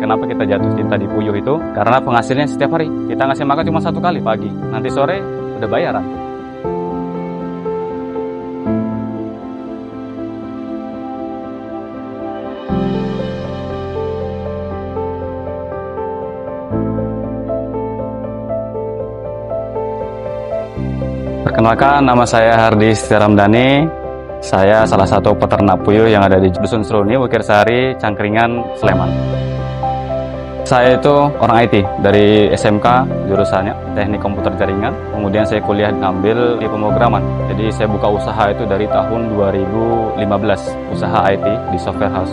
Kenapa kita jatuh cinta di puyuh itu? Karena penghasilnya setiap hari. Kita ngasih makan cuma 1 kali pagi. Nanti sore udah bayaran. Perkenalkan, nama saya Hardi Setiaramdhani. Saya salah satu peternak puyuh yang ada di Dusun Seruni, Wukirsari, Cangkringan, Sleman. Saya itu orang IT dari SMK, jurusannya Teknik Komputer Jaringan. Kemudian saya kuliah ngambil di pemrograman. Jadi saya buka usaha itu dari tahun 2015, usaha IT di software house.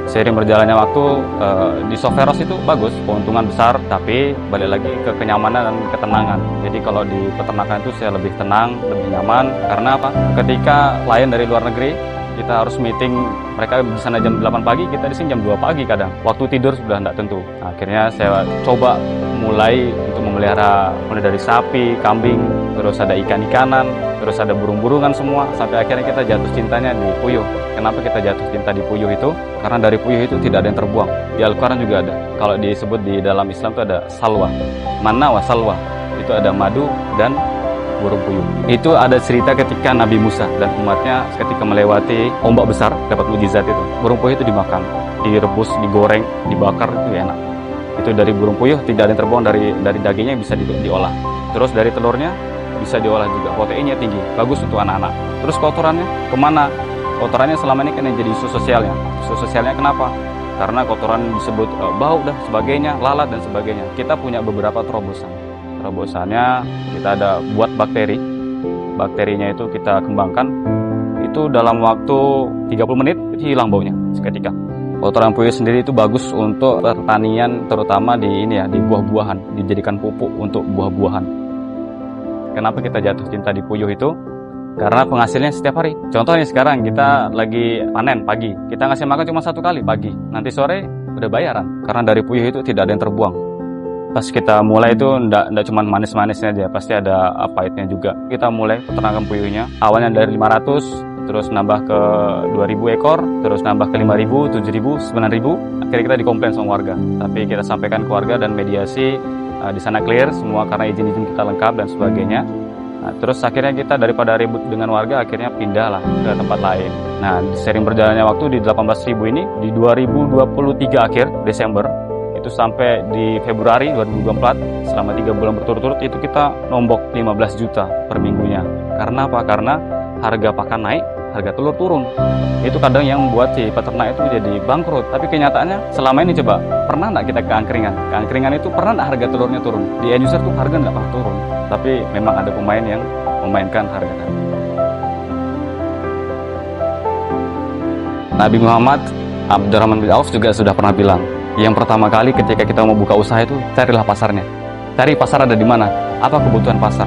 Seiring berjalannya waktu, di software house itu bagus, keuntungan besar, tapi balik lagi ke kenyamanan dan ketenangan. Jadi kalau di peternakan itu saya lebih tenang, lebih nyaman. Karena apa? Ketika klien dari luar negeri, kita harus meeting, mereka di sana jam 8 pagi, kita di sini jam 2 pagi kadang. Waktu tidur sudah tidak tentu. Akhirnya saya coba mulai untuk memelihara mulai dari sapi, kambing, terus ada ikan-ikanan, terus ada burung-burungan semua, sampai akhirnya kita jatuh cintanya di puyuh. Kenapa kita jatuh cinta di puyuh itu? Karena dari puyuh itu tidak ada yang terbuang. Di Al-Quran juga ada. Kalau disebut di dalam Islam itu ada salwa. Mana wa salwa. Itu ada madu dan burung puyuh. Itu ada cerita ketika Nabi Musa dan umatnya ketika melewati ombak besar, dapat mujizat itu. Burung puyuh itu dimakan, direbus, digoreng, dibakar, itu enak. Itu dari burung puyuh, tidak ada yang terbuang, dari dagingnya bisa diolah. Terus dari telurnya bisa diolah juga, proteinnya tinggi, bagus untuk anak-anak. Terus kotorannya kemana? Kotorannya selama ini kan yang jadi isu sosialnya. Isu sosialnya kenapa? Karena kotoran disebut bau dan sebagainya, lalat dan sebagainya. Kita punya beberapa terobosan. Terobosannya kita ada buat bakteri. Bakterinya itu kita kembangkan. Itu dalam waktu 30 menit itu hilang baunya seketika. Kotoran puyuh sendiri itu bagus untuk pertanian, terutama di di buah-buahan, dijadikan pupuk untuk buah-buahan. Kenapa kita jatuh cinta di puyuh itu? Karena penghasilnya setiap hari. Contohnya sekarang kita lagi panen pagi, kita ngasih makan cuma 1 kali pagi. Nanti sore udah bayaran. Karena dari puyuh itu tidak ada yang terbuang. Pas kita mulai itu enggak cuma manis-manisnya aja, pasti ada pahitnya juga. Kita mulai peternakan puyuhnya. Awalnya dari 500, terus nambah ke 2000 ekor, terus nambah ke 5000, 7000, 9000. Akhirnya kita dikomplain sama warga. Tapi kita sampaikan ke warga dan mediasi, di sana clear semua karena izin-izin kita lengkap dan sebagainya. Nah, terus akhirnya kita daripada ribut dengan warga, akhirnya pindahlah ke tempat lain. Nah, sering berjalannya waktu di 18.000 ini, di 2023 akhir Desember, itu sampai di Februari 2024, selama 3 bulan berturut-turut, itu kita nombok 15 juta per minggunya. Karena apa? Karena harga pakan naik, harga telur turun. Itu kadang yang membuat si peternak itu jadi bangkrut. Tapi kenyataannya selama ini coba, pernah nggak kita ke angkringan? Ke angkringan itu pernah nggak harga telurnya turun? Di end user tuh harga nggak pernah turun. Tapi memang ada pemain yang memainkan harga. Nabi Muhammad Abdurrahman bin Auf juga sudah pernah bilang, yang pertama kali ketika kita mau buka usaha itu, carilah pasarnya. Cari pasar ada di mana? Apa kebutuhan pasar?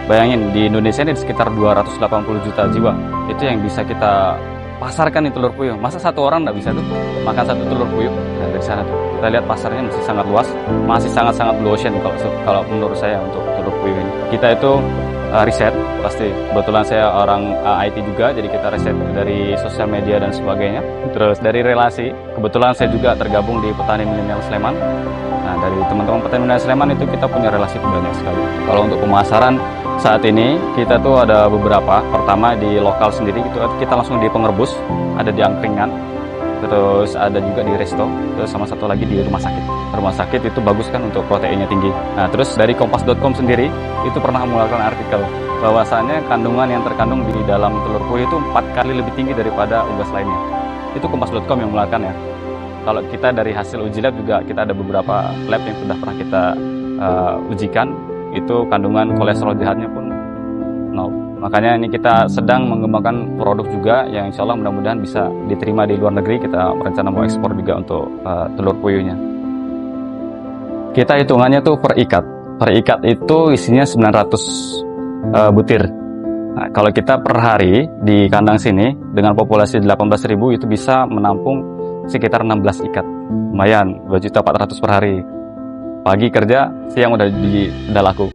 Bayangin, di Indonesia ini sekitar 280 juta jiwa. Itu yang bisa kita pasarkan di telur puyuh. Masa satu orang nggak bisa tuh makan 1 telur puyuh? Nah, dari sana tuh kita lihat pasarnya masih sangat luas, masih sangat-sangat blue ocean kalau menurut saya untuk telur puyuh ini. Kita itu riset, pasti. Kebetulan saya orang IT juga, jadi kita riset dari sosial media dan sebagainya. Terus dari relasi, kebetulan saya juga tergabung di Petani Milenial Sleman. Nah, dari teman-teman Petani Milenial Sleman itu kita punya relasi banyak sekali. Kalau untuk pemasaran, saat ini kita tuh ada beberapa. Pertama di lokal sendiri itu kita langsung di pengerebus, ada di angkringan, terus ada juga di resto, terus sama satu lagi di rumah sakit. Rumah sakit itu bagus kan untuk proteinnya tinggi. Nah, terus dari kompas.com sendiri itu pernah mengeluarkan artikel bahwasannya kandungan yang terkandung di dalam telur puyuh itu 4 kali lebih tinggi daripada unggas lainnya. Itu kompas.com yang mengeluarkan ya. Kalau kita dari hasil uji lab juga kita ada beberapa lab yang sudah pernah kita ujikan. Itu kandungan kolesterol jahatnya pun 0. Makanya ini kita sedang mengembangkan produk juga yang insya Allah mudah-mudahan bisa diterima di luar negeri. Kita berencana mau ekspor juga untuk telur puyuhnya. Kita hitungannya tuh per ikat. Per ikat itu isinya 900 butir. Nah, kalau kita per hari di kandang sini dengan populasi 18.000 itu bisa menampung sekitar 16 ikat. Lumayan, 2.400.000 per hari. Pagi kerja, siang udah laku.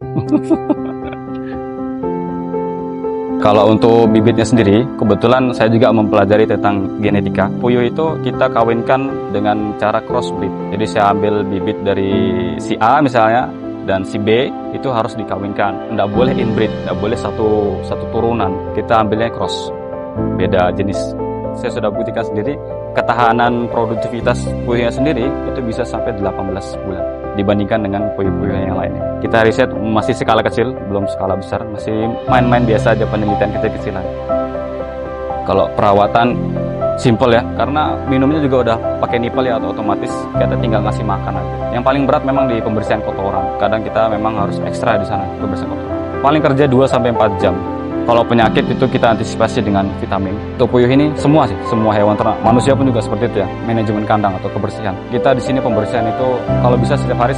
Kalau untuk bibitnya sendiri, kebetulan saya juga mempelajari tentang genetika. Puyuh itu kita kawinkan dengan cara crossbreed. Jadi saya ambil bibit dari si A misalnya, dan si B itu harus dikawinkan. Tidak boleh inbreed, tidak boleh satu turunan. Kita ambilnya cross, beda jenis. Saya sudah buktikan sendiri, ketahanan produktivitas puyuhnya sendiri itu bisa sampai 18 bulan dibandingkan dengan puyuh-puyuh yang lainnya. Kita riset masih skala kecil, belum skala besar, masih main-main biasa aja, penelitian kecil-kecilan. Kalau perawatan simple ya, karena minumnya juga udah pakai nipel ya, atau otomatis kita tinggal ngasih makan aja. Yang paling berat memang di pembersihan kotoran. Kadang kita memang harus ekstra di sana pembersihan kotoran. Paling kerja 2-4 jam. Kalau penyakit itu kita antisipasi dengan vitamin. Untuk puyuh ini semua sih, semua hewan ternak, manusia pun juga seperti itu ya, manajemen kandang atau kebersihan. Kita di sini pembersihan itu kalau bisa setiap hari.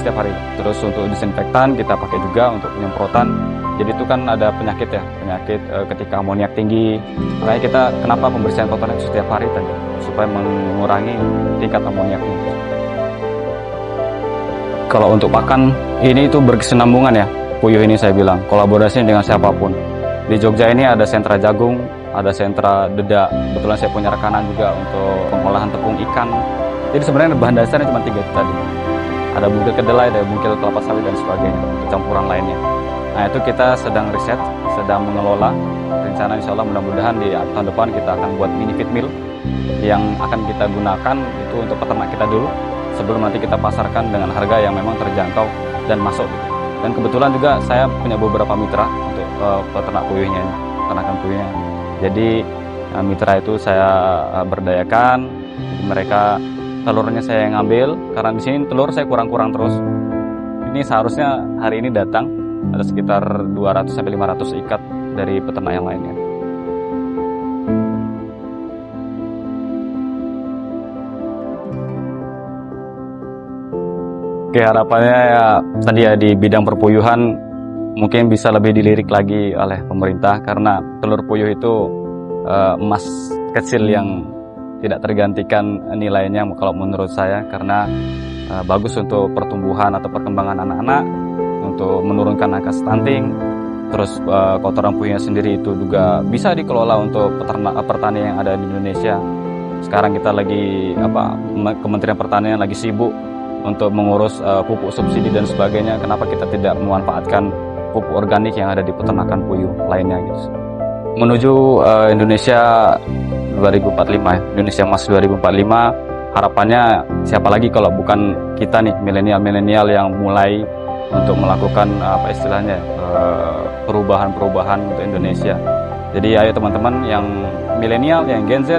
Terus untuk disinfektan kita pakai juga untuk penyemprotan. Jadi itu kan ada penyakit ya, penyakit ketika amoniak tinggi. Makanya kita kenapa pembersihan kotoran itu setiap hari tadi, supaya mengurangi tingkat amoniaknya. Kalau untuk pakan, ini itu berkesinambungan ya. Puyuh ini saya bilang, kolaborasi dengan siapapun. Di Jogja ini ada sentra jagung, ada sentra dedak. Kebetulan saya punya rekanan juga untuk pengolahan tepung ikan. Jadi sebenarnya bahan dasarnya cuma 3 itu tadi. Ada bungkil kedelai, ada bungkil kelapa sawit dan sebagainya, untuk campuran lainnya. Nah itu kita sedang riset, sedang mengelola. Rencana insya Allah mudah-mudahan di tahun depan kita akan buat mini feed mill yang akan kita gunakan itu untuk peternak kita dulu, sebelum nanti kita pasarkan dengan harga yang memang terjangkau dan masuk. Dan kebetulan juga saya punya beberapa mitra untuk peternak puyuhnya, peternakan puyuhnya. Jadi mitra itu saya berdayakan, mereka telurnya saya yang ngambil, karena di sini telur saya kurang-kurang terus. Ini seharusnya hari ini datang ada sekitar 200-500 ikat dari peternak yang lainnya. Oke, harapannya ya tadi ya di bidang perpuyuhan mungkin bisa lebih dilirik lagi oleh pemerintah, karena telur puyuh itu emas kecil yang tidak tergantikan nilainya kalau menurut saya, karena bagus untuk pertumbuhan atau perkembangan anak-anak, untuk menurunkan angka stunting. Terus kotoran puyuhnya sendiri itu juga bisa dikelola untuk pertanian yang ada di Indonesia. Sekarang kita lagi Kementerian Pertanian lagi sibuk untuk mengurus pupuk subsidi dan sebagainya. Kenapa kita tidak memanfaatkan pupuk organik yang ada di peternakan puyuh lainnya gitu. Menuju Indonesia 2045 ya, Indonesia Emas 2045, harapannya siapa lagi kalau bukan kita nih, milenial yang mulai untuk melakukan perubahan-perubahan untuk Indonesia. Jadi ayo teman-teman yang milenial, yang Gen Z,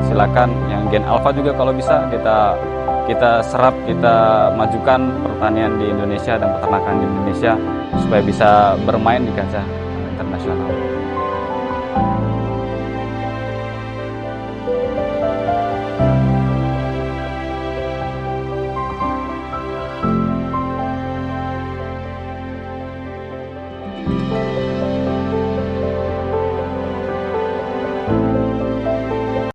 silakan, yang Gen Alpha juga kalau bisa kita serap, kita majukan pertanian di Indonesia dan peternakan di Indonesia supaya bisa bermain di kancah internasional.